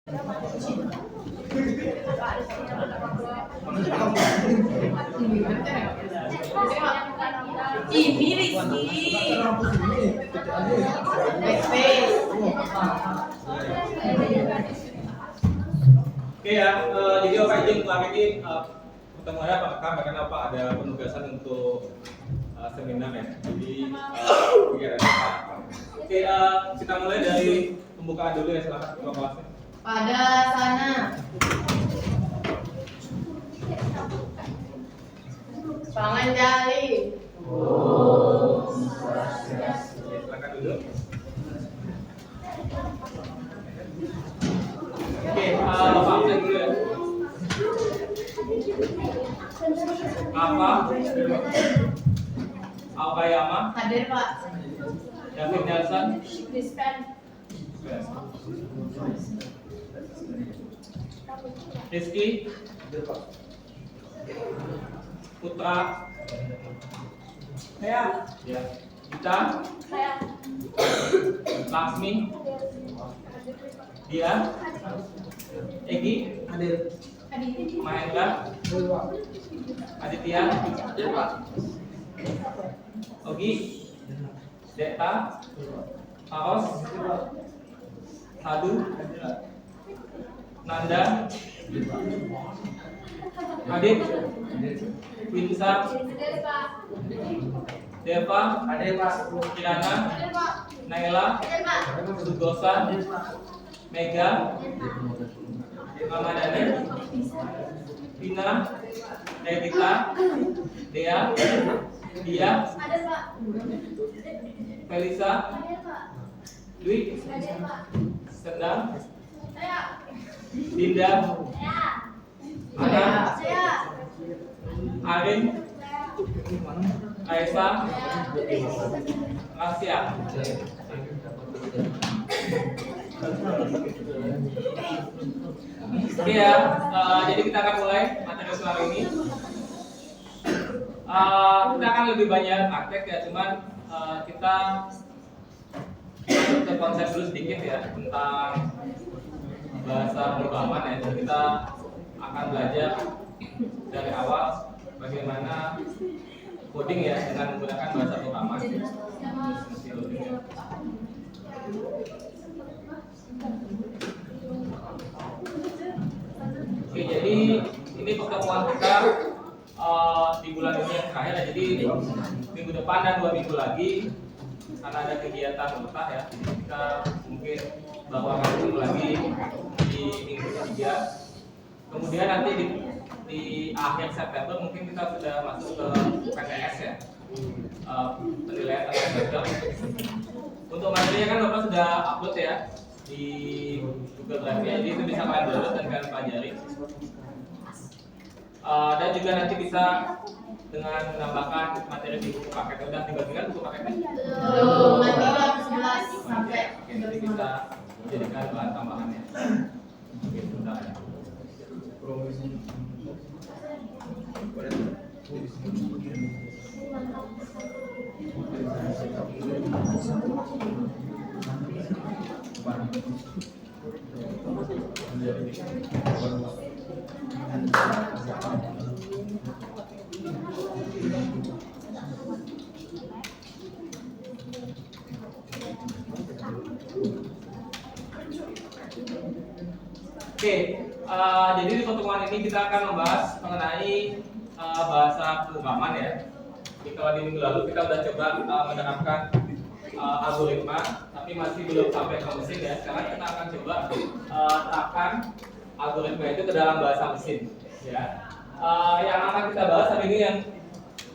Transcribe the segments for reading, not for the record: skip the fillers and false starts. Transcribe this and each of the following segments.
Ini Rizky. Oke ya, jadi Bapak izin kemarin ini pertemuannya apakah karena apa ada penugasan untuk seminar ya. Jadi kegiatannya apa? Oke, kita mulai dari pembukaan dulu ya, silakan ketua kelasnya. Pada sana. Panganjali. Silakan duduk. Oke, Bapak absen dulu ya. Apa? Aokayama, Hadir Pak. David Nelson, Dispen. Rizky, Putra, Saya. ya, Gita, Saya. Laksmi, Dia, Egi, Hadir. Mahendra, Aditya, Ogi, Dekta, Paros, Sadu, Nanda, Adit, Winsa, Deva, Hadir Pak. Kirana, Naila, Sugosa, Mega, Ramadhani, Vina, Devita, Dea, Dia, Ada Pak. Felisa, Dwi, Ada Pak. Sendang, Saya. Dinda, Saya. Ana, Saya. Arin, Aisa, Rasya. Oke ya, jadi kita akan mulai materi soal ini. Kita akan lebih banyak praktek ya, cuman kita masuk ke konsep dulu sedikit ya tentang bahasa pemrograman ya. Jadi kita akan belajar dari awal bagaimana coding ya dengan menggunakan bahasa pemrograman. Mesin loading ya. Oke, jadi ini pertemuan kita di bulan ini yang terakhir ya. Jadi minggu depan dan 2 minggu lagi karena ada kegiatan ultah ya. Kita mungkin baru akan ketemu lagi di minggu ketiga. Kemudian nanti di akhir September mungkin kita sudah masuk ke PTS ya, penilaian tenaga kerja. Untuk materinya kan Bapak sudah upload ya di Google Drive ya, jadi itu bisa kalian download dan kalian pelajari. Dan juga nanti bisa dengan menambahkan materi di buku paket. Udah dibagikan buku paketnya? Belum. Nanti jam 11 sampai. Oke, nanti kita jadikan bahan tambahannya. Oke, sudah ya. Oke, jadi di pertemuan ini kita akan membahas mengenai bahasa pemrograman ya. Jadi kalau di minggu lalu kita udah coba menerapkan algoritma, tapi masih belum sampai ke mesin ya. Sekarang kita akan coba terapkan algoritma itu ke dalam bahasa mesin. Ya, yang akan kita bahas hari ini yang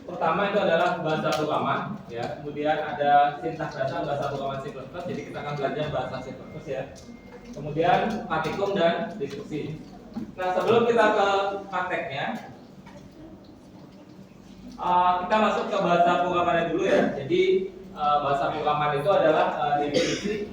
pertama itu adalah bahasa pemrograman. Ya, kemudian ada sintaks dasar bahasa pemrograman C++. Jadi kita akan belajar bahasa C++ ya. Kemudian praktikum dan diskusi. Nah, sebelum kita ke prakteknya, kita masuk ke bahasa pemrograman dulu ya. Jadi bahasa pemrograman itu adalah definisi.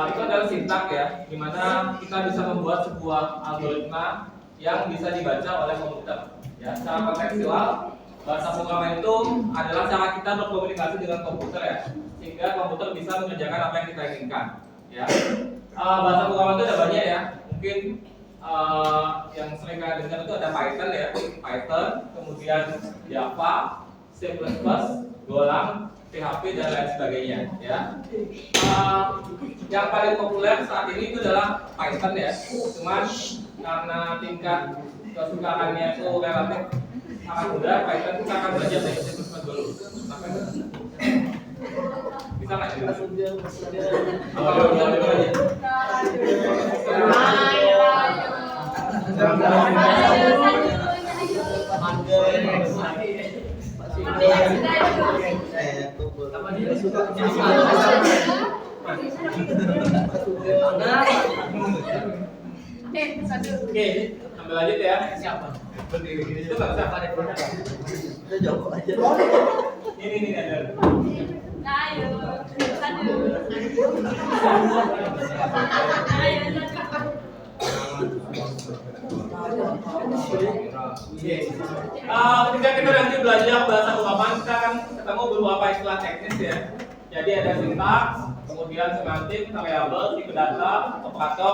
Itu adalah sintaks ya, di mana kita bisa membuat sebuah algoritma yang bisa dibaca oleh komputer. Ya, secara kontekstual, bahasa pemrograman itu adalah cara kita berkomunikasi dengan komputer ya, sehingga komputer bisa mengerjakan apa yang kita inginkan. Ya. Bahasa pemrograman itu ada banyak ya. mungkin yang sering kalian dengar itu ada Python ya, Python, kemudian Java, C++, Golang, PHP dan lain sebagainya ya. Yang paling populer saat ini itu adalah Python ya. Cuman karena tingkat kesukaannya itu relatif sangat mudah, Python kita akan belajar dari C++ dulu. Bisa nggak? Kalau bisa dulu aja. Oke, ambil lanjut ya. Siapa? Berdiri itu nggak usah. Kita jawab aja. Ini ada. Ketika kita nanti belajar bahasa pengamalan, kita akan ketemu beberapa istilah teknis ya. Jadi ada sintaks, kemudian semantik, variabel, tipe data, operator.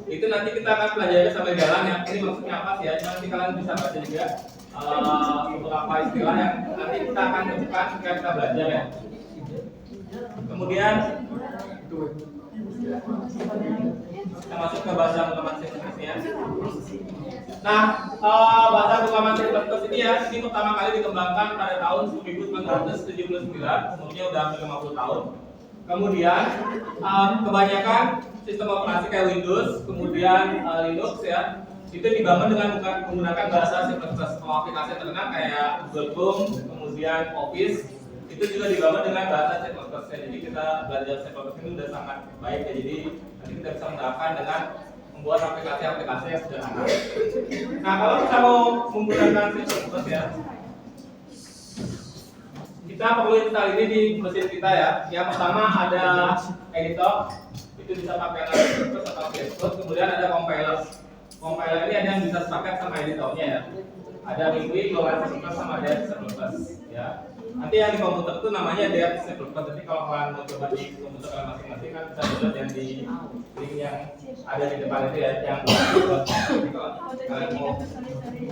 Itu nanti kita akan pelajari sambil jalan ya. Ini maksudnya apa sih ya? Nanti kalian bisa baca juga beberapa istilah yang nanti kita akan temukan ketika kita belajar ya. Kemudian kita masuk ke bahasa pengamalan teknisnya. Nah, bahasa pengamalan teknis ini ya, ini pertama kali dikembangkan pada tahun 1979, umurnya udah hampir 50 tahun. Kemudian kebanyakan sistem operasi kayak Windows, kemudian Linux ya, itu dibangun dengan menggunakan bahasa C++. Kalau aplikasi terkenal kayak Google Chrome, kemudian Office, itu juga dibangun dengan bahasa C++. Jadi kita belajar C++ ini udah sangat baik ya. Jadi nanti kita bisa menerapkan dengan membuat aplikasi-aplikasi yang sederhana. Nah, kalau kita mau menggunakan C++ ya, kita perlu install ini di mesin kita ya. Yang pertama ada editor, itu bisa pakai C++ atau VS Code. Kemudian ada compiler. Compiler ini ada yang bisa sepakat sama editornya ya. Ada MIUI, Golang C++ sama Dev C++ ya. Nanti yang di komputer itu namanya Dev C++. Jadi kalau kalian mau coba di komputer kalian masing-masing kan bisa download yang di link yang ada di depan itu ya, yang jadi kalau kalian mau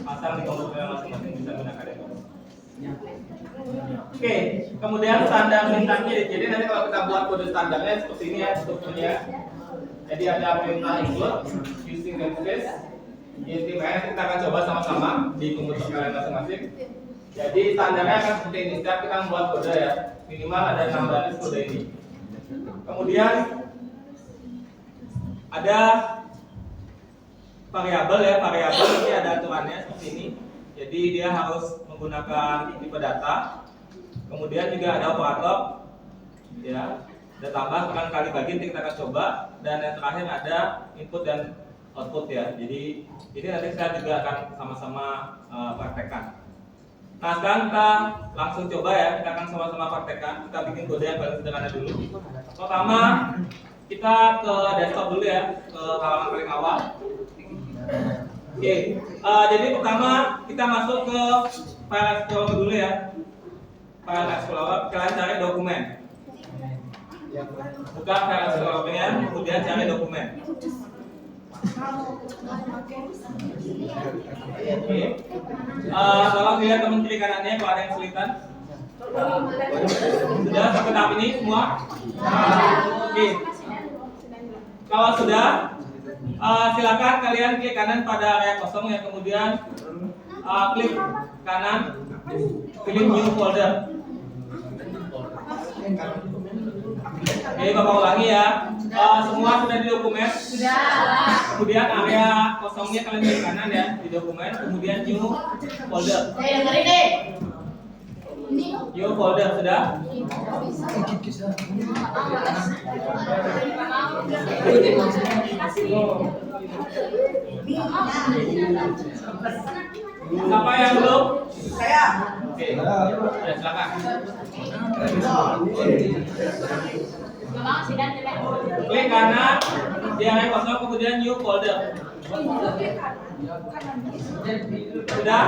pasang di komputer kalian masing-masing bisa menggunakan Dev. Oke, kemudian standar sintaksnya. Jadi nanti kalau kita buat kode standarnya seperti ini ya strukturnya. Jadi ada perintah include, using namespace, intinya kita akan coba sama-sama di komputer kalian masing-masing. Jadi standarnya akan seperti ini, setiap kita membuat kode ya, minimal ada 6 baris kode ini. Kemudian ada variabel ya, variabel ini ada aturannya seperti ini. Jadi dia harus menggunakan tipe data. Kemudian juga ada operator ya, ada tambah kan kali bagi, nanti kita akan coba. Dan yang terakhir ada input dan output ya. Jadi ini nanti kita juga akan sama-sama praktekkan. Nah, sekarang kita langsung coba ya, kita akan sama-sama praktekkan. Kita bikin kode yang paling sederhana dulu. Pertama, kita ke desktop dulu ya, ke halaman paling awal. Oke, jadi pertama kita masuk ke file explorer dulu ya. File explorer, kalian cari dokumen. Buka file explorer-nya, kemudian cari dokumen. Oke. Tolong lihat teman kiri kanannya kalau ada yang kesulitan. Sudah sampai tahap ini semua? Oke. Kalau sudah, silakan kalian klik kanan pada area kosong ya, kemudian klik kanan, pilih new folder. Oke, Bapak ulangi ya. Semua sudah di dokumen? Sudah. Kemudian area kosongnya kalian klik kanan ya di dokumen, kemudian new folder. Dengerin deh. New folder sudah? Siapa yang belum? Saya. Oke, ya, silakan. Klik kanan di area kosong, kemudian new folder. Sudah?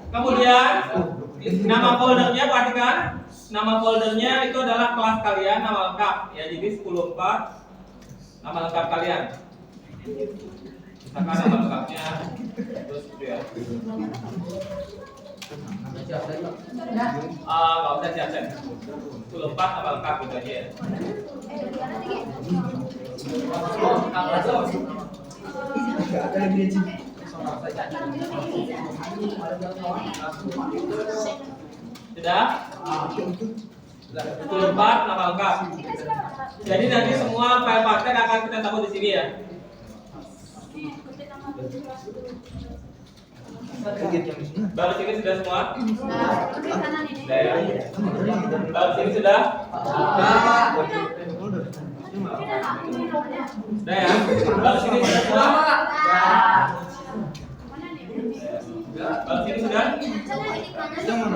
Kemudian nama foldernya, perhatikan. Nama foldernya itu adalah kelas kalian, nama lengkap ya. Jadi 10.4 nama lengkap kalian. Misalkan nama lengkapnya, terus gitu ya. Nggak usah siap-siap. 24 nama lengkap gitu aja ya. Sudah? 24 nama lengkap. Jadi nanti semua file paket akan kita taruh di sini ya. Baru sini sudah semua? Sudah ya? Baru sini sudah? Sudah ya? Baru sini sudah semua? Baru sini sudah?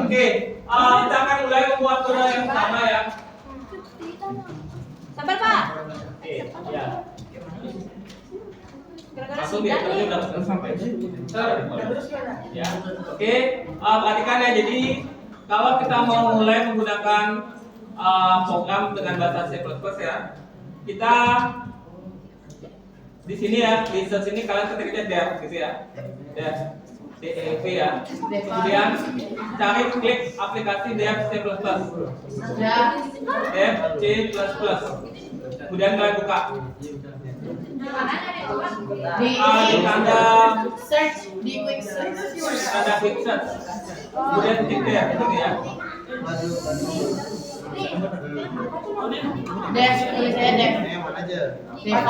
Oke, kita akan mulai membuat kode yang pertama ya. Sabar Pak. Oke, ya. Langsung dia udah sampai. Ya. Oke, perhatikan ya. Jadi kalau kita mau mulai menggunakan program dengan bahasa C++ ya, kita di sini ya, di search ini kalian ketik aja dev gitu ya. Dev ya. Kemudian cari klik aplikasi dev C++. Dev C++. Kemudian kalian buka. Di tanda search, di quick search. tanda quick search. Kemudian ketik dev gitu ya. Dev, tulisnya dev. Mana aja? Dev.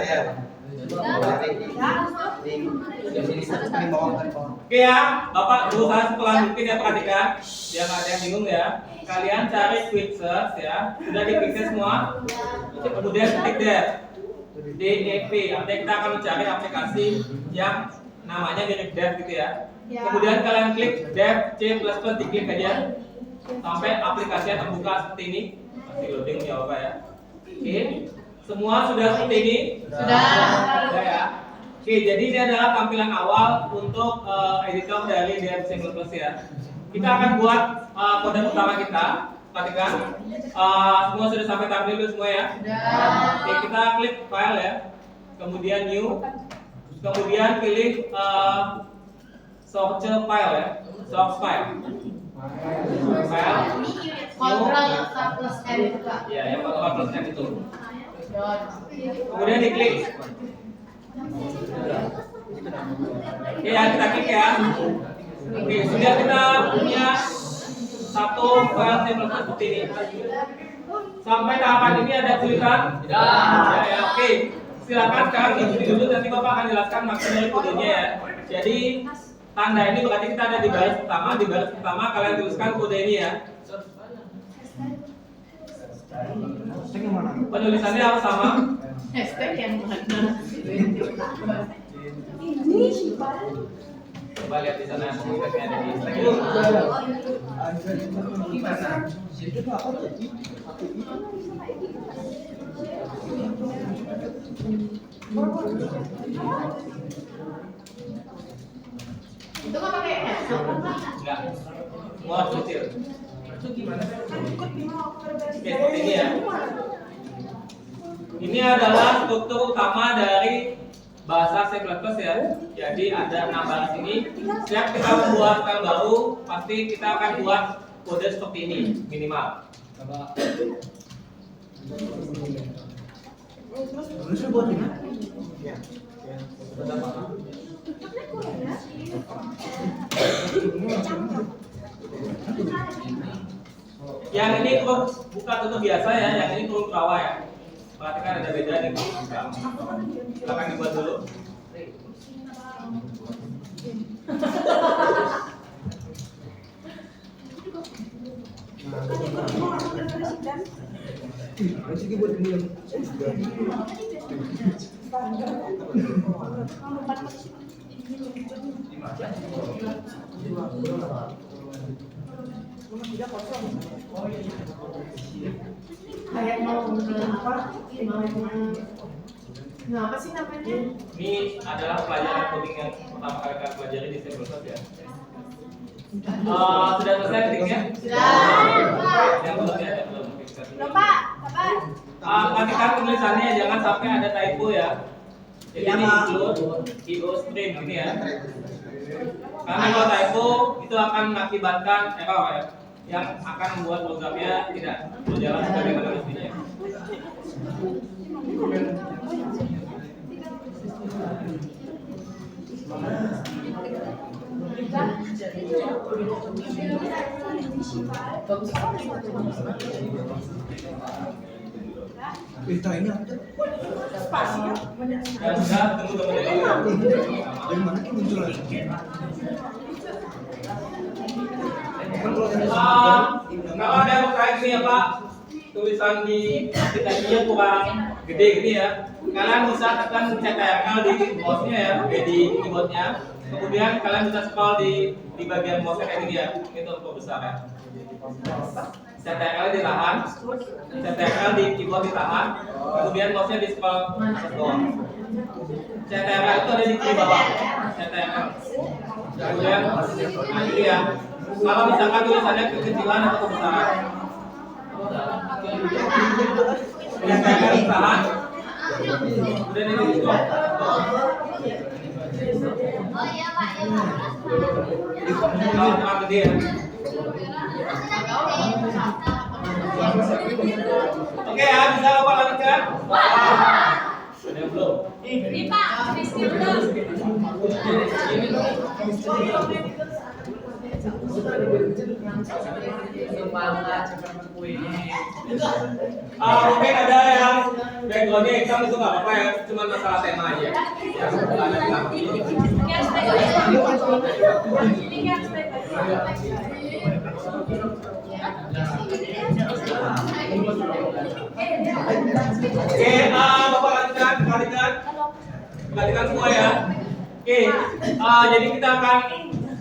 Ya. Oke ya, Bapak berusaha setelah mungkin ya, perhatikan biar nggak ada yang bingung ya. Kalian cari quick search ya, sudah di quick search semua. Kemudian ketik dev, DEV. Artinya kita akan mencari aplikasi yang namanya mirip dev gitu ya. Kemudian kalian klik dev C++, diklik aja sampai aplikasinya terbuka seperti ini. Masih loading ya Bapak ya. Oke, semua sudah seperti ini. Sudah ya. Oke, jadi ini adalah tampilan awal untuk editor dari dev C++ ya. Kita akan buat kode utama kita. Perhatikan, semua sudah sampai tahap dulu semua ya. Oke, kita klik file ya. Kemudian new. Kemudian pilih source file ya. Source file. File. Kontrol plus M juga. Ya, yang kontrol plus M itu. Kemudian diklik. Oke ya, kita klik ya. Oke, sudah kita punya satu file C++ seperti ini. Sampai tahapan ini ada tulisan? Ya, oke. Silakan sekarang ikuti dulu, nanti Bapak akan jelaskan maksud dari kodenya ya. Jadi tanda ini berarti kita ada di baris pertama. Di baris pertama kalian tuliskan kode ini ya. Penulisannya harus sama. Hashtag yang mana? Coba lihat di sana, hashtagnya ada di Instagram. Itu nggak pakai hashtag kan? Enggak, semua kecil. Oke, seperti ini ya. Ini adalah struktur utama dari bahasa C++ ya. Jadi ada 6 baris ini. Setiap kita membuat file baru, pasti kita akan buat kode seperti ini minimal. Yang ini kurung buka tutup biasa ya, yang ini kurung rawa ya. Perhatikan ada beda nih. Silakan dibuat dulu. Kayak mau apa? Nah, apa sih namanya? Ini adalah pelajaran coding yang pertama kali kalian pelajari di C++ ya. Sudah selesai ketiknya? Sudah. Yang belum ya, yang belum. Belum Pak, sabar. Perhatikan tulisannya, jangan sampai ada typo ya. Jadi ini IO stream ini ya. Karena kalau typo itu akan mengakibatkan error ya, yang akan membuat programnya tidak berjalan sebagaimana mestinya. Berita ini apa? Ya sudah, tunggu teman-teman. Dari mana ini muncul lagi? Kalau ada yang kayak gini ya Pak, tulisan di aplikasinya kurang gede gini ya, kalian bisa tekan CTRL di mouse-nya ya, di keyboardnya. Kemudian kalian bisa scroll di bagian mouse kayak gini ya, itu untuk besar ya. CTRL ditahan, CTRL di keyboard ditahan, kemudian mouse-nya di scroll atas bawah. CTRL itu ada di kiri bawah, CTRL. Kemudian, nah ini ya. Kalau misalkan tulisannya kekecilan atau kebesaran, CTRL ditahan, kemudian ini di scroll. Oh iya Pak, ya Pak. Kalau terang gede ya. Oke ya, bisa Bapak lanjutkan? Ada yang belum? Ini Pak, visi belum. Mungkin ada yang backgroundnya hitam itu nggak apa-apa ya, cuma masalah tema aja. Ya, Oke, Bapak lanjutkan semua ya. Oke, jadi kita akan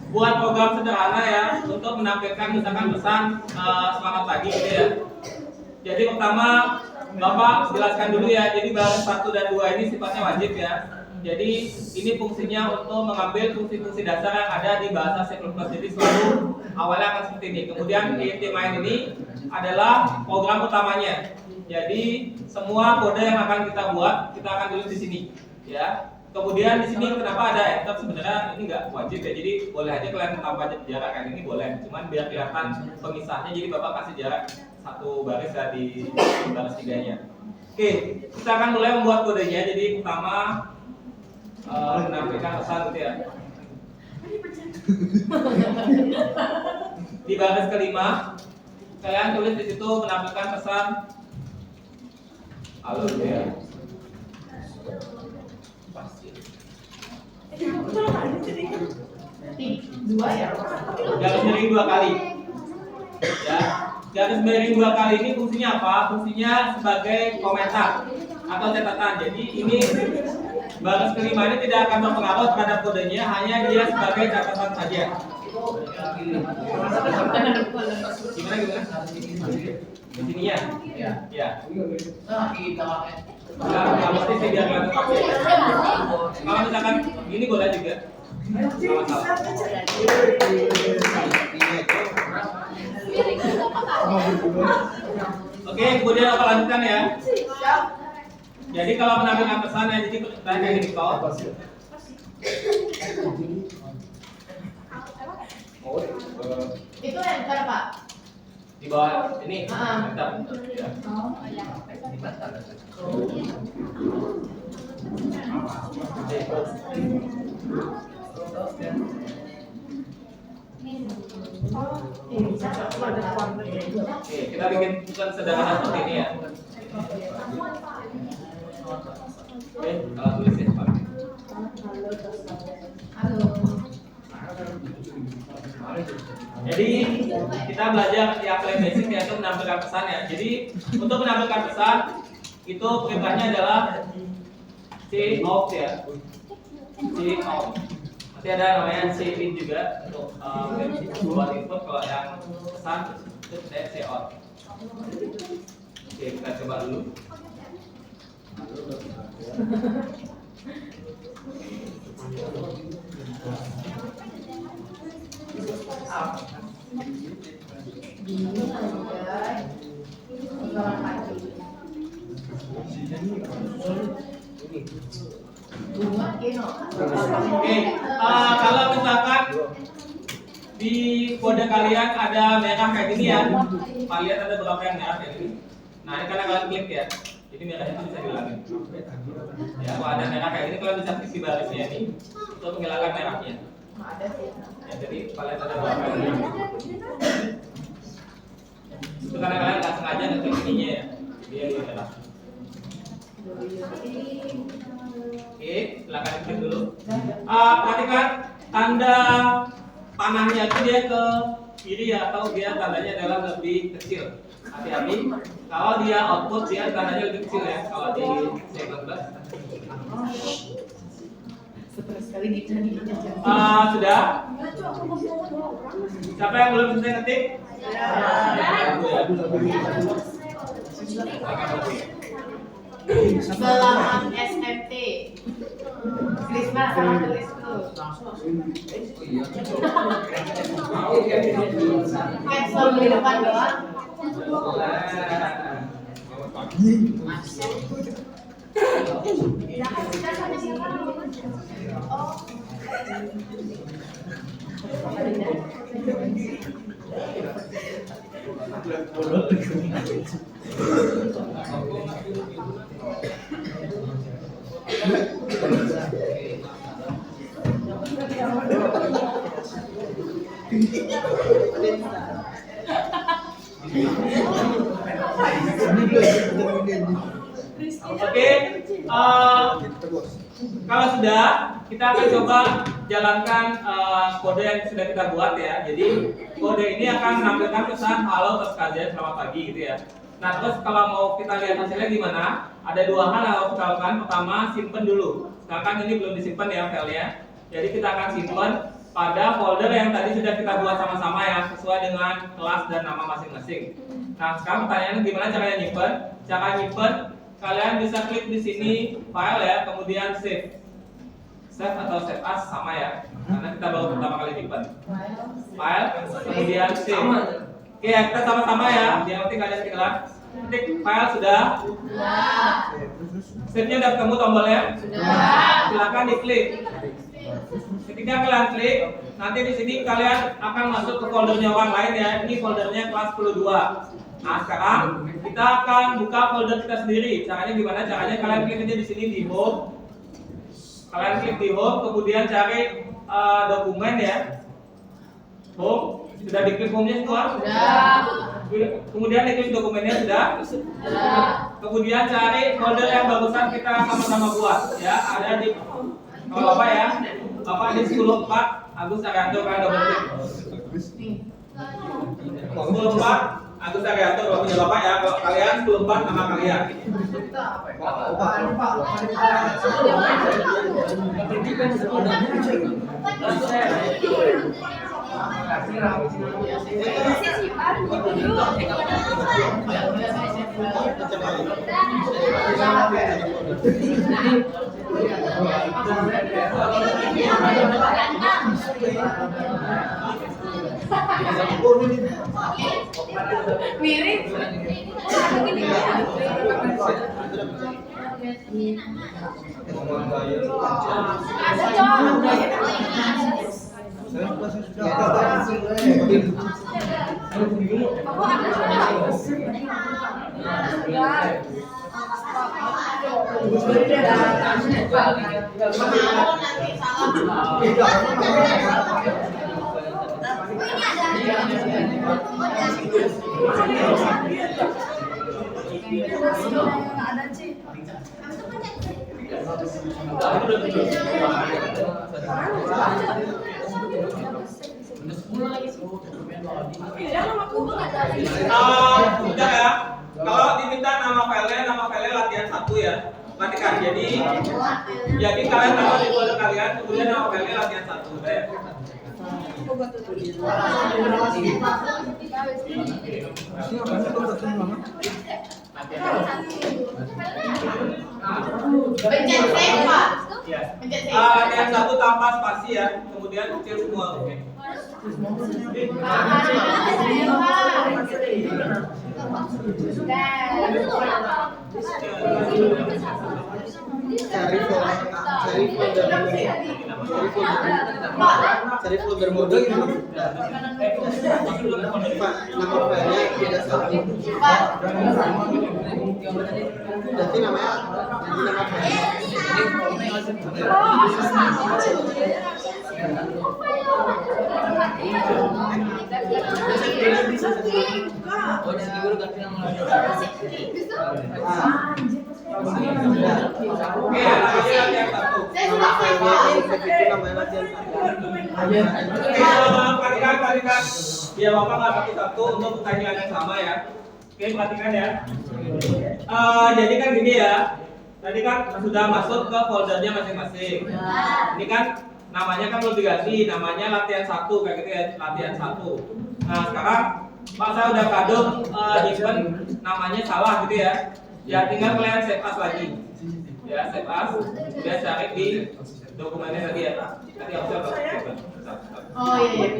buat program sederhana ya untuk menampilkan misalkan pesan selamat pagi gitu ya. Jadi pertama Bapak jelaskan dulu ya. Jadi baris 1 dan 2 ini sifatnya wajib ya. Jadi ini fungsinya untuk mengambil fungsi-fungsi dasar yang ada di bahasa C++. Jadi selalu awalnya akan seperti ini. Kemudian int main ini adalah program utamanya. Jadi semua kode yang akan kita buat kita akan tulis di sini ya. Kemudian di sini kenapa ada enter, sebenarnya ini nggak wajib ya. Jadi boleh aja kalian tambah jarak kayak ini boleh. Cuman biar kelihatan pemisahnya, jadi Bapak kasih jarak 1 baris ya di baris 3-nya. Oke, kita akan mulai membuat kodenya. Jadi pertama menampilkan pesan gitu ya. Di baris kelima kalian tulis di situ menampilkan pesan halo gitu ya. Dua ya. Garis miring 2 kali. Ya, garis miring 2 kali ini fungsinya apa? Fungsinya sebagai komentar atau catatan. Jadi ini baris kelima ini tidak akan berpengaruh terhadap kodenya, hanya dia sebagai catatan saja. Gimana? Di sini ya? Ya. Nggak mesti sih biar nggak terpakai. Kalau misalkan ini boleh juga. Oke, kemudian apa lanjutkan ya? Jadi kalau menampilkan pesan ya, jadi kayak gini kok. Itu enter Pak. Di bawah ini, enter. Ya. Oke, kita bikin bukan sederhana seperti ini ya. Oke, kalau tulis ya Pak. Halo. Jadi kita belajar di apply basic yaitu menampilkan pesan ya. Jadi untuk menampilkan pesan itu perintahnya adalah cout ya. Cout. Nanti ada namanya cin juga untuk buat input. Kalau yang pesan itu cout. Oke, kita coba dulu. Oke, kalau misalkan di kode kalian ada merah kayak gini ya, kalian ada berapa yang merah kayak gini? Nah ini karena kalian klik ya, jadi merahnya itu bisa dihilangin. Ya, kalau ada merah kayak gini kalian bisa klik di barisnya ini untuk menghilangkan merahnya. Ya, jadi kalian ada berapa yang merah? Itu karena kalian nggak sengaja ngeklik ininya ya, dia yang merah. Oke, silakan klik dulu. Perhatikan tanda panahnya itu dia ke kiri ya, atau dia tandanya adalah lebih kecil. Hati-hati, kalau dia output dia tandanya lebih kecil ya. Kalau di C14 sudah? Siapa yang belum selesai ngetik? Selamat SMT. Krisma sama tulisku. Cancel di depan doang. Oke, kalau sudah, kita akan coba jalankan kode yang sudah kita buat ya. Jadi kode ini akan menampilkan pesan halo tes kajian selamat pagi gitu ya. Nah terus kalau mau kita lihat hasilnya gimana? Ada dua hal yang harus kita lakukan. Pertama, simpen dulu. Sedangkan ini belum disimpan ya filenya. Jadi kita akan simpan pada folder yang tadi sudah kita buat sama-sama ya, sesuai dengan kelas dan nama masing-masing. Nah sekarang pertanyaannya gimana caranya nyimpen? Cara nyimpen, kalian bisa klik di sini file ya, kemudian save. Save atau save as sama ya, karena kita baru pertama kali nyimpen. File, kemudian save. Oke, kita sama-sama ya. Yang penting kalian tinggal ketik file sudah. Save-nya udah ketemu tombolnya? Sudah. Silakan diklik. Ketika kalian klik, nanti di sini kalian akan masuk ke foldernya orang lain ya. Ini foldernya kelas 10.2. Nah, sekarang kita akan buka folder kita sendiri. Caranya gimana? Caranya kalian klik aja di sini di home. Kalian klik di home, kemudian cari dokumen ya. Home. Sudah diklik home-nya semua? Sudah. Kemudian diklik dokumennya sudah? Sudah. Kemudian cari folder yang barusan kita sama-sama buat ya. Ada di kalau Bapak ya. Bapak di 10.4 Agus Arianto kalian double klik. 10.4 Agus Arianto kalau punya Bapak ya. Kalau kalian 10.4 nama kalian. Mirip. Sudah ya. Kalau diminta nama filenya latihan 1 ya. Perhatikan. Jadi kalian taruh di folder kalian, kemudian nama filenya latihan 1. Udah ya. Pencet save, Pak. Ya. Pencet save. Latihan 1 tanpa spasi ya. Kemudian kecil semua. Oke. Cari Cari folder mode gimana? Pak, nama filenya tidak salah. Berarti namanya nama filenya. Oke, latihan satu. Saya sudah cek Pak. Itu namanya latihan satu. Oke, perhatikan. Ya, Bapak nggak pakai satu untuk pertanyaan yang sama ya. Oke, perhatikan ya. Jadi kan gini ya. Tadi kan sudah masuk ke foldernya masing-masing. Ini kan namanya kan belum diganti, namanya latihan satu kayak gitu ya, latihan satu. Nah, sekarang Pak saya udah kadung nyimpen namanya salah gitu ya. Ya tinggal kalian save as lagi. Ya, save as. Dia cari di dokumennya tadi ya. Tadi aku coba. Oh iya.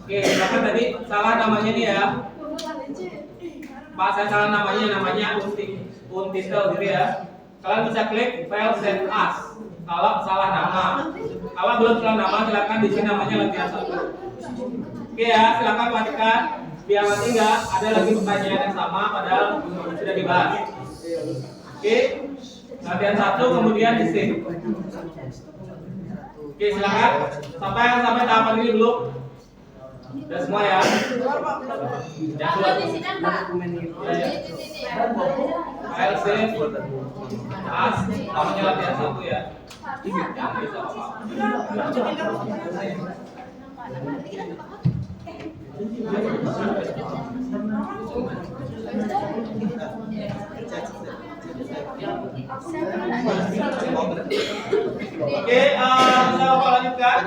Oke, silakan tadi salah namanya nih ya. Pak saya salah namanya Untitel gitu ya. Kalian bisa klik file save as. Kalau salah nama. Kalau belum salah nama silakan di sini namanya latihan satu. Oke ya, silakan perhatikan. Biar nanti nggak ada lagi pertanyaan yang sama padahal sudah dibahas. Oke, latihan satu kemudian di save. Oke, silakan. Sampai tahapan ini belum? Sudah semua ya? Ya, Kalau di sini Pak. File save as namanya latihan satu ya. Jangan bisa apa-apa. Oke, bisa Bapak lanjutkan.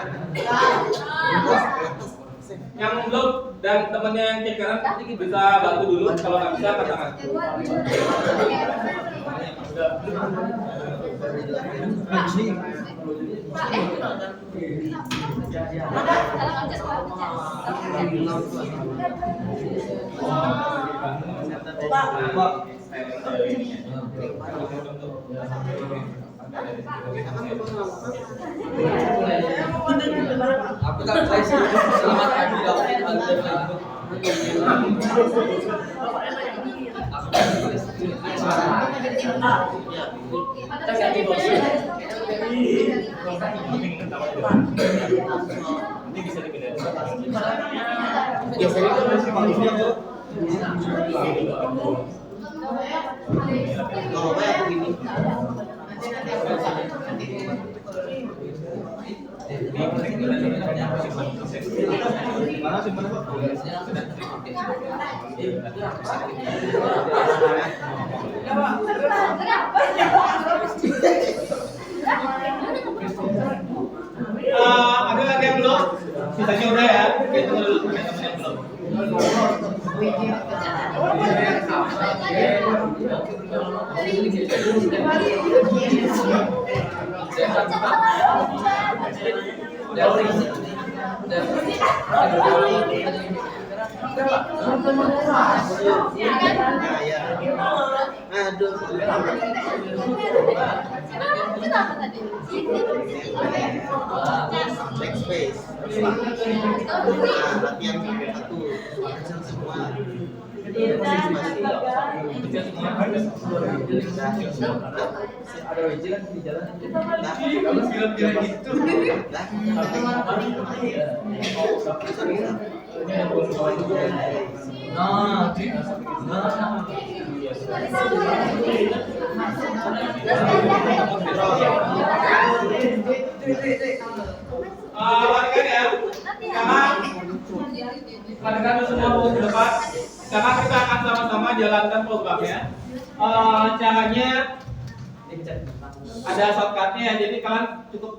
Yang belum dan temannya yang cek kanan bisa bantu dulu, kalau nggak bisa katakan. Aku tak saya selamat Ini bisa dipindahin. biasanya itu masih manusia tuh. Kalau kayak aku gini. Mana sih mana Pak? Ada lagi yang belum? Sisanya udah ya. Oke, tunggu dulu. Ada teman yang belum. Aduh. Kenapa tadi? Backspace. Latihan satu. Semua. Ada wajib kan di jalan. Kamu film-film gitu. Latihan ya. Latihan semua fokus ke depan. Sekarang kita akan sama-sama jalankan programnya. Caranya ada shortcutnya ya. Jadi kalian cukup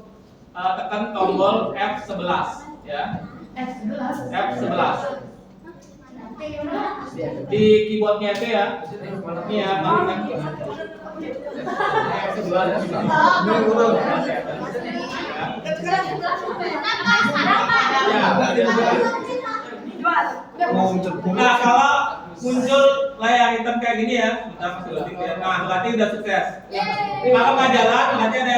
tekan tombol F11 ya. F11 di keyboardnya itu ya. Ini ya, nah, kalau muncul layar hitam kayak gini ya, nah berarti udah sukses. Kalau nggak jalan, berarti ada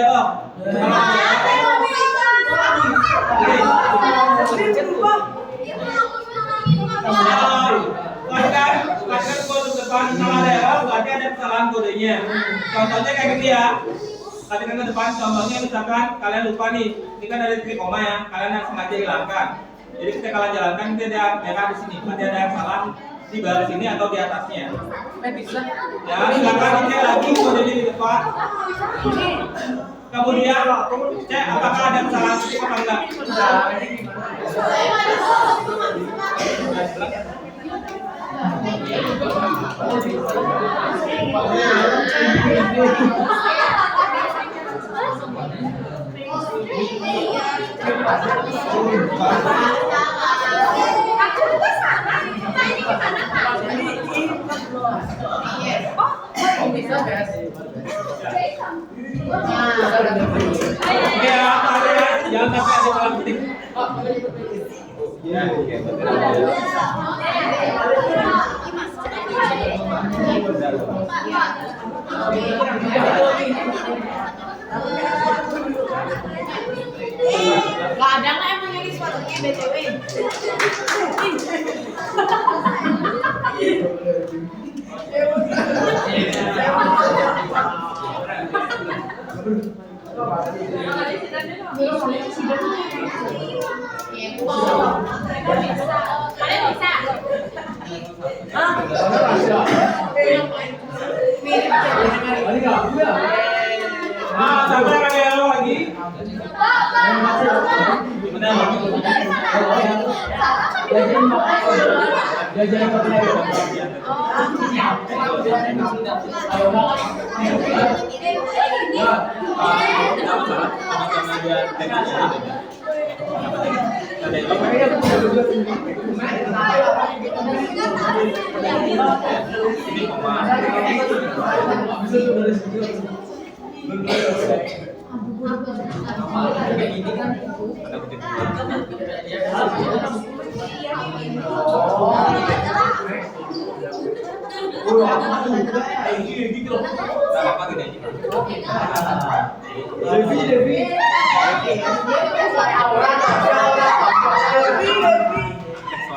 Katakan kode depan kalau ada error berarti ada kesalahan kodenya. Contohnya kayak gini ya. Katakan ke depan contohnya misalkan kalian lupa nih, ini kan ada titik koma ya, kalian harus sengaja hilangkan. Jadi ketika kalian jalankan itu ada merah di sini, berarti ada kesalahan di baris sini atau di atasnya. Ya, silakan dicek lagi kodenya di depan. Kemudian cek apakah ada kesalahan ketik apa enggak. Ya, jangan sampai ada salah ketik. Gak ada nggak emang yang di sepatunya BTW? Kalian bisa? Sampai ada error lagi.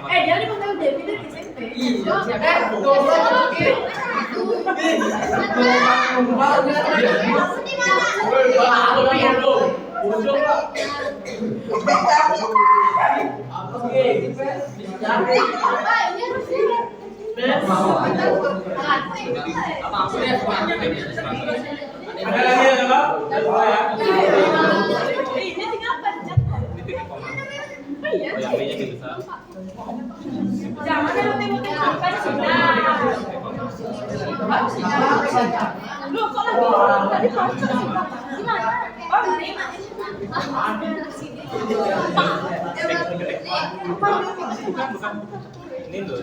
Jangan dipanggil Devi dari SMP. Ada lagi ya, Ini tinggal pencet. Iya. Jangan yang kan sudah. Lu kok lagi tadi pencet gimana? Oh, ini. Ini loh.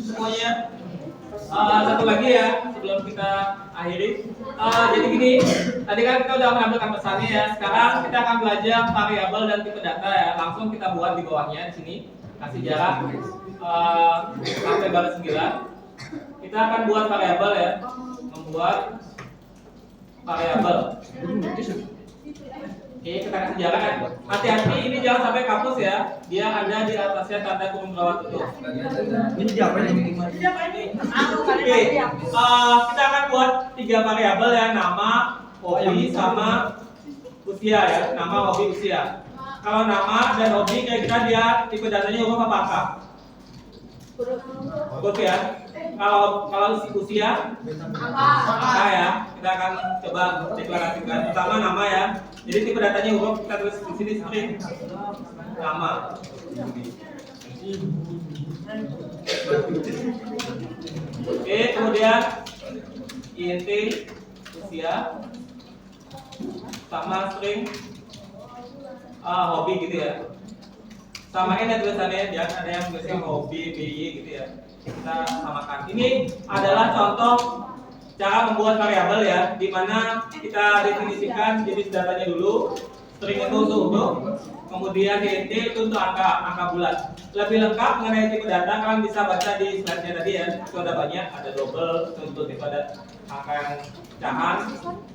Semuanya. Satu lagi ya sebelum kita akhiri. Jadi gini, tadi kan kita udah mengambilkan pesannya ya. Sekarang kita akan belajar variabel dan tipe data ya. Langsung kita buat di bawahnya di sini. Kasih jarak sampai baris 9. Kita akan buat variabel ya. Membuat variabel. Oke, kita kasih jarak ya. Hati-hati ini jangan sampai kapus ya. Dia ada di atasnya tanda kurung bawah tutup. Ini siapa ini? Oke, kita akan buat 3 variabel ya, nama, hobi, sama usia ya. Nama, hobi, usia. Kalau nama dan hobi kira-kira dia tipe datanya huruf apa angka? Huruf ya. Kalau usia angka ya. Kita akan coba deklarasikan. Pertama nama ya. Jadi tipe datanya huruf, kita tulis di sini string. nama. Oke, kemudian INT usia sama string hobi gitu ya. Samain ya tulisannya, jangan ada yang tulisnya hobi BY gitu ya. Kita samakan. Ini adalah contoh cara membuat variabel ya, di mana kita definisikan jenis datanya dulu. String itu untuk utuh, kemudian int itu untuk angka bulat. Lebih lengkap mengenai tipe data kalian bisa baca di slide-nya tadi ya. Itu ada banyak, ada double, untuk tipe ada angka yang pecahan,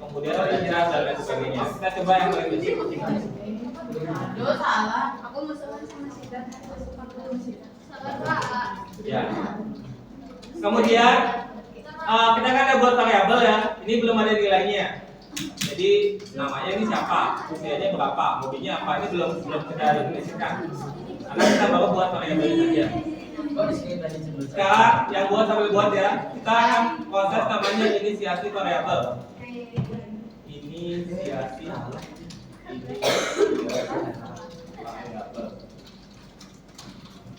kemudian ada jelas dan lain sebagainya. Kita coba yang paling basic. Aduh, salah. Aku musuhan sama Sida. Salah. Ya. Kemudian kita kan ada buat variabel ya. Ini belum ada nilainya. Jadi namanya ini siapa, usianya berapa, hobinya apa, ini belum kita definisikan. Karena kita baru buat variabel ini saja. Sekarang yang buat sambil buat ya, kita akan proses namanya inisiasi variabel. Inisiasi variabel.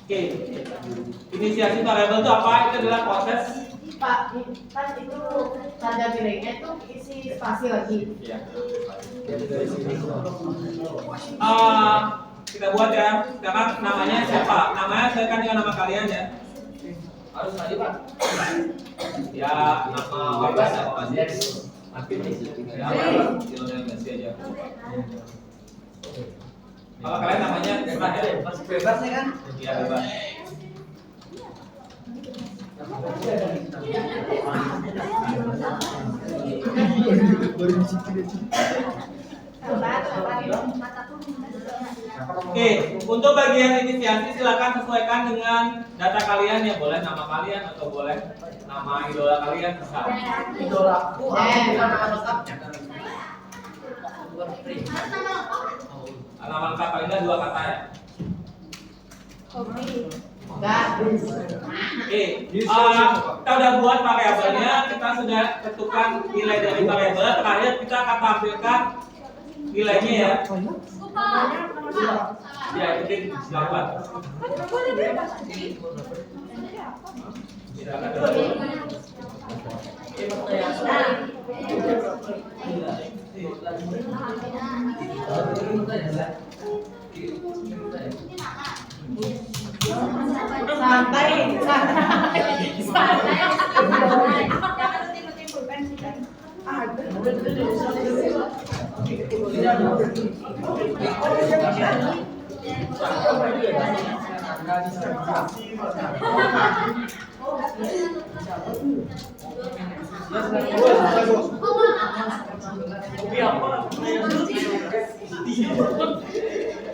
Oke, inisiasi variabel itu apa? Itu adalah proses. Pak, kan itu tanda nilainya itu isi spasi lagi. Ya. Kita buat ya. Sekarang namanya siapa? Namanya sesuaikan dengan nama kalian ya. Harus tadi Pak. Ya, nama bebas ya, Pak. Ya, Messi aja. Kalau kalian namanya terserah ya. Masih bebas nih kan? Iya, bebas. Oke, untuk bagian inisiasi silakan sesuaikan dengan data kalian ya, boleh nama kalian atau boleh nama idola kalian bisa. Idolaku aku bukan nama lengkapnya. Nama lengkap paling nggak 2 kata ya. Enggak. Oke, kita udah buat variabelnya, kita sudah tentukan nilai dari variabel. Terakhir kita akan tampilkan nilainya ya. Ya, itu dapat. Santai.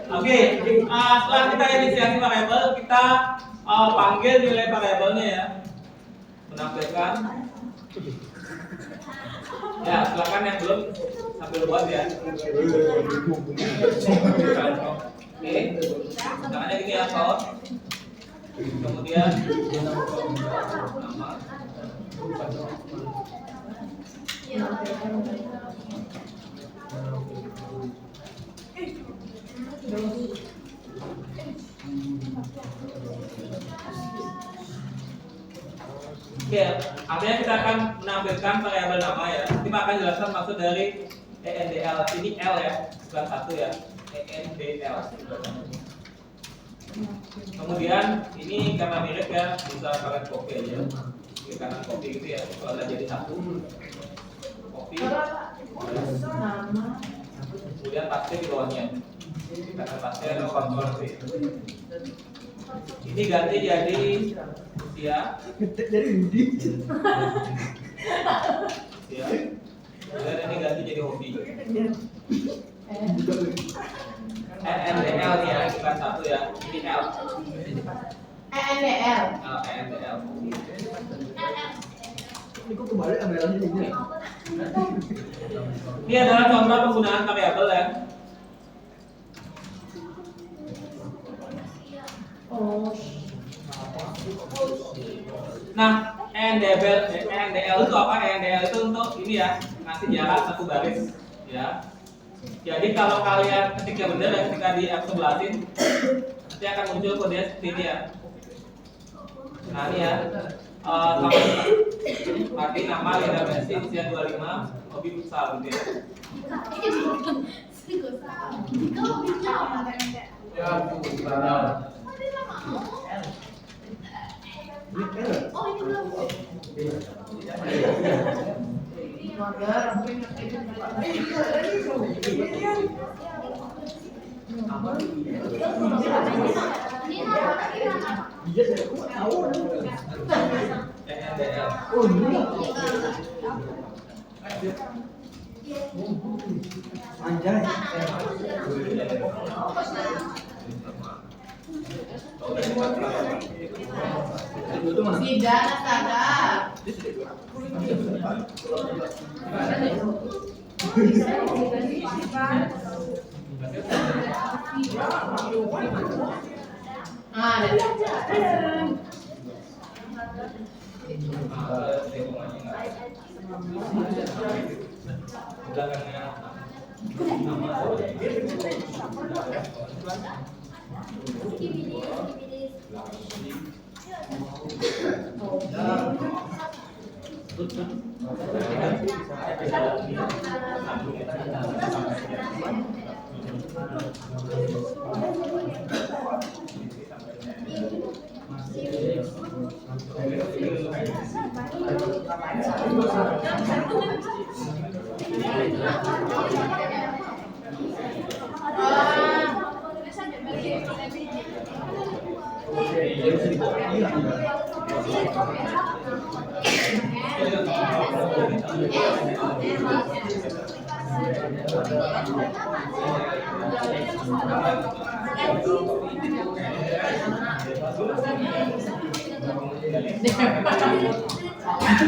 Oke, setelah kita inisiasi variabel, kita panggil nilai variabelnya ya. Menampilkan. Ya, silakan yang belum sambil buat ya. Oke, caranya gini ya, Pak. Kemudian nama. Oke, artinya kita akan menampilkan variabel nama ya. Kita akan jelaskan maksud dari ENDL. Ini L ya, bukan 1 ya. ENDL. Kemudian ini karena mirip ya, bisa kalian copy aja. Klik kanan copy gitu ya. Kalau ada jadi 1. Copy. Kemudian paste di bawahnya. Karena paste ada kontrol V. Ini ganti jadi usia. Ya. Kemudian ini ganti jadi hobi. ENDL nih ya, bukan 1 ya. Ini L. ENDL. ENDL. Ini kok kembali ambil ini. Ini adalah contoh penggunaan variabel ya. Nah, ENDL itu apa? ENDL itu untuk ini ya, ngasih jarak 1 baris ya. Jadi kalau kalian ketika benar dan ketika di F11 nanti akan muncul kode seperti ini ya. Nah ini ya, arti nama Lina Messi usia 25, hobi futsal gitu ya. Tidak, ada.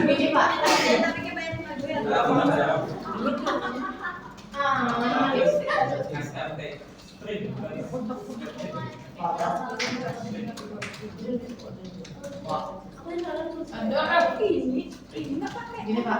Ini Pak. Gini Pak.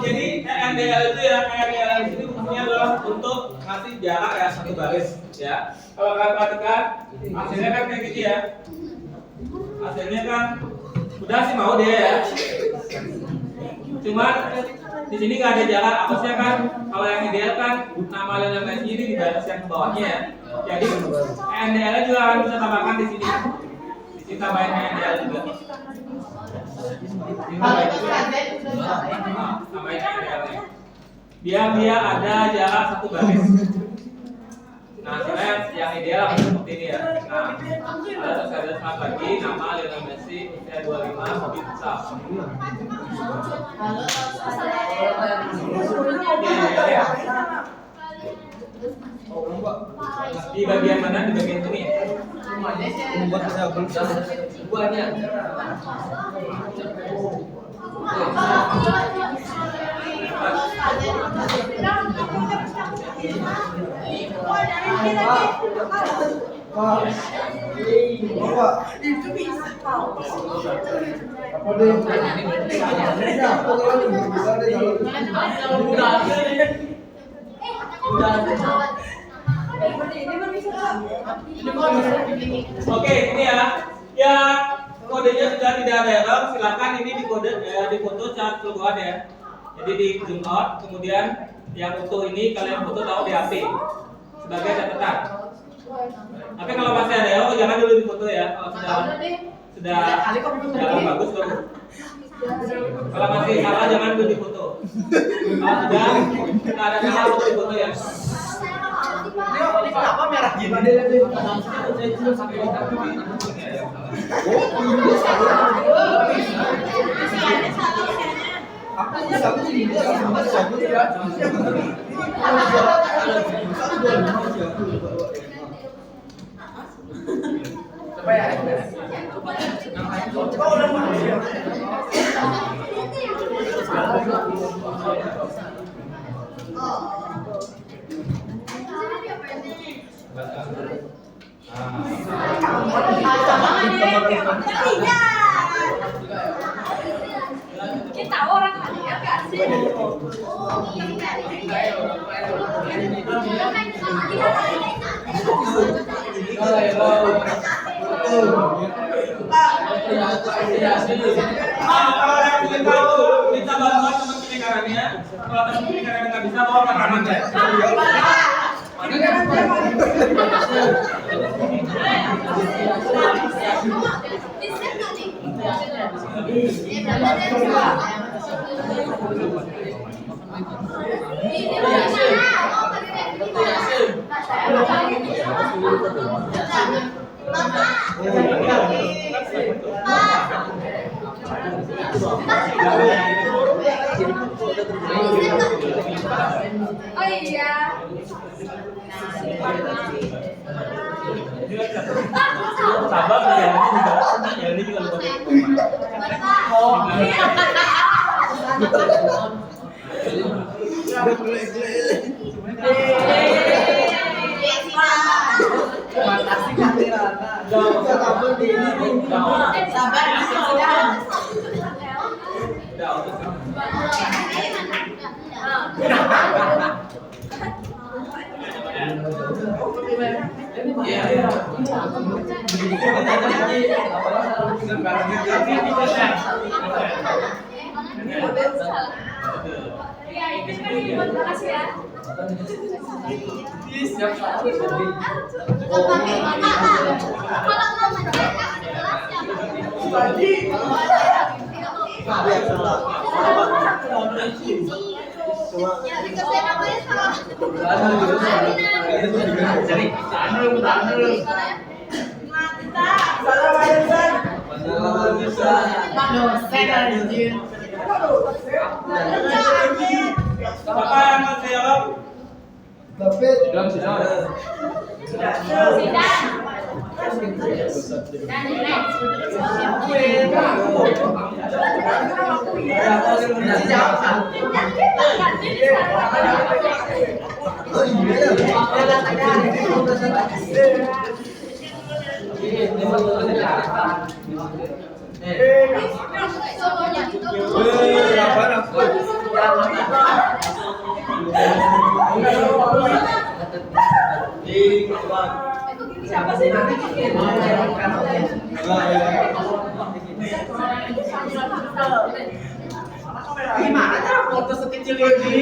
Jadi ENDL itu ya, ENDL itu fungsinya adalah untuk ngasih jarak ya satu baris ya. Kalau kalian perhatikan hasilnya kan kayak gitu ya. Hasilnya kan udah sih mau dia ya. Cuman di sini nggak ada jarak, harusnya kan kalau yang ideal kan nama Lionel Messi ini di baris yang bawahnya ya. Jadi ENDL juga akan bisa tambahkan di sini. Di sini tambahin ENDL juga. Tambahin ENDL-nya. Dia ada jarak satu baris. Nah, sebenarnya yang ideal seperti ini ya. Nah, Halo, saya selamat pagi. Nama Lionel Messi, usia 25, hobi futsal. Halo, Di bagian mana? Di bagian ini. Membuat saya berusaha buahnya. Itu bisa kau. Oke, ini ya. Ya, kodenya sudah tidak ada error. Silakan ini di foto secara keseluruhan ya. Jadi di zoom out, kemudian yang utuh ini kalian foto taruh di HP sebagai catatan. Tapi kalau masih ada error, jangan dulu di foto ya. Kalau sudah jalan bagus baru. Kalau masih salah jangan dulu di foto. Kalau sudah tidak ada salah foto di foto ya. Ini kenapa merah gimana Kita orang kaya gak sih? Kalau yang ingin tahu, minta bantuan teman penyegarannya. Kalau teman penyegarannya nggak bisa, bawa rekaman ya. Oh iya. Sabar ya, ini juga lupa. Terima kasih ya. Siapa yang mau jawab? Siapa sih? Gimana cara foto sekecil ini?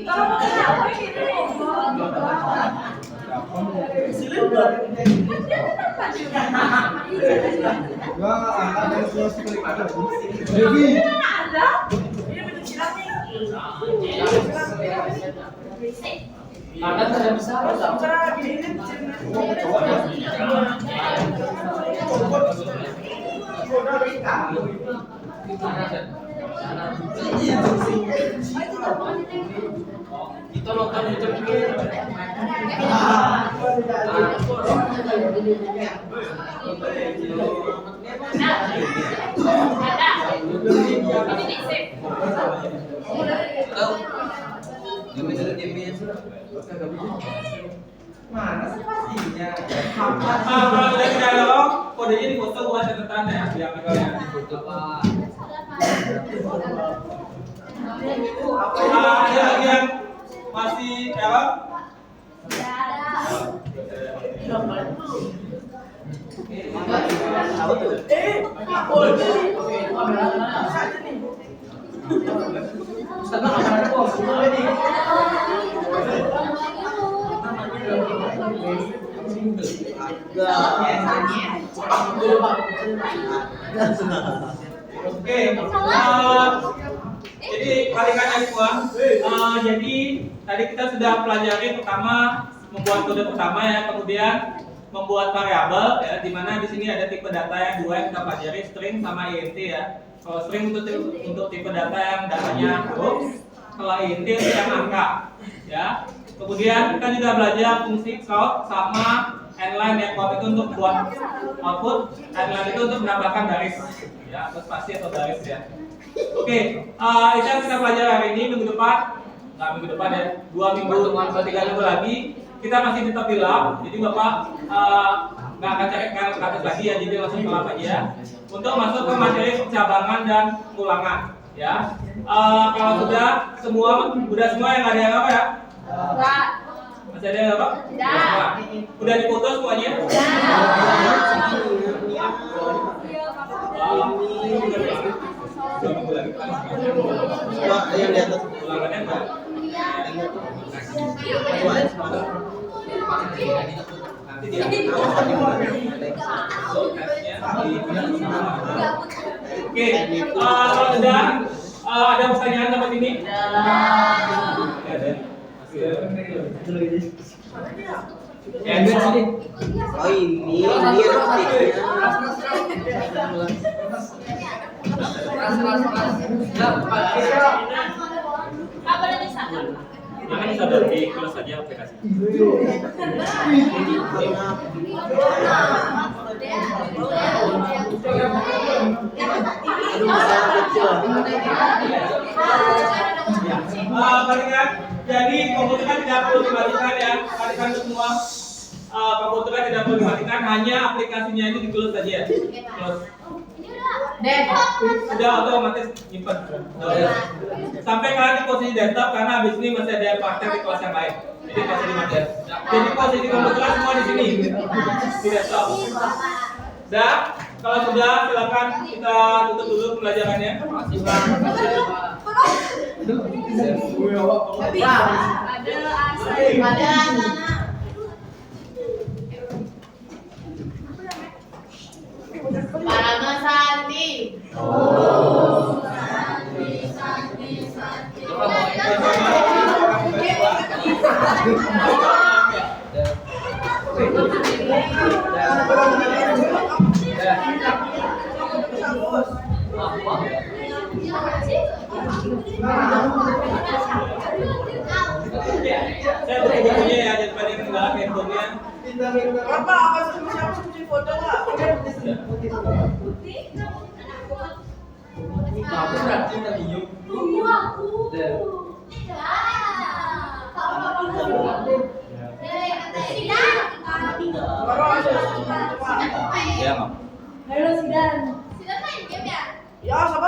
Kalau mau siapa ini? Ada tidak bisa. Kita nonton YouTube Mana sih pastinya? Kalau sudah tidak lolos, kodenya di foto buat catatan ya, biar kalian. Ada lagi yang masih error? Oke, jadi kalian semua. Jadi tadi kita sudah pelajari pertama membuat kode pertama ya, kemudian membuat variabel ya, di mana di sini ada tipe data yang dua yang kita pelajari, string sama int ya. Kalau string untuk tipe data yang datanya huruf, kalau int itu yang angka ya. Kemudian kita juga belajar fungsi count sama n-line ya, count itu untuk buat output, n-line itu untuk menambahkan garis ya, atau spasi atau garis ya. Oke, itu yang kita pelajari hari ini. Minggu depan ya, 2 minggu atau 3 minggu lagi kita masih tetap di lab. Jadi bapak nggak akan cari ke atas lagi ya, jadi langsung ke lab aja ya. Untuk masuk ke materi percabangan dan ulangan ya. Kalau sudah semua yang ada yang apa ya? Masih ada yang apa? Udah dipoto semuanya? Yang di atas Ulangannya enggak? Nanti dia Oke, kalau sudah ada pertanyaan sampai sini? Ada. Oh ini repeatnya. Jangan disadar di close saja aplikasi. Kalian, jadi komputer tidak perlu dimatikan ya, kalian semua. Komputer tidak perlu dimatikan, hanya aplikasinya ini di close saja. Close. Sudah otomatis nyimpan. Sampai kalian di posisi desktop, karena habis ini masih ada praktek di kelas yang lain. Jadi masih di materi. Jadi posisi komputer semua di sini di desktop. Dan kalau sudah, silakan kita tutup dulu pembelajarannya. Ada Parama Santi. Saya butuh bukunya ya, daripada yang ketinggalan handphonenya. Apa sih foto nggak? Aku berarti tadi yuk. Ya, Mam. Halo Sidan. Ya, sabar.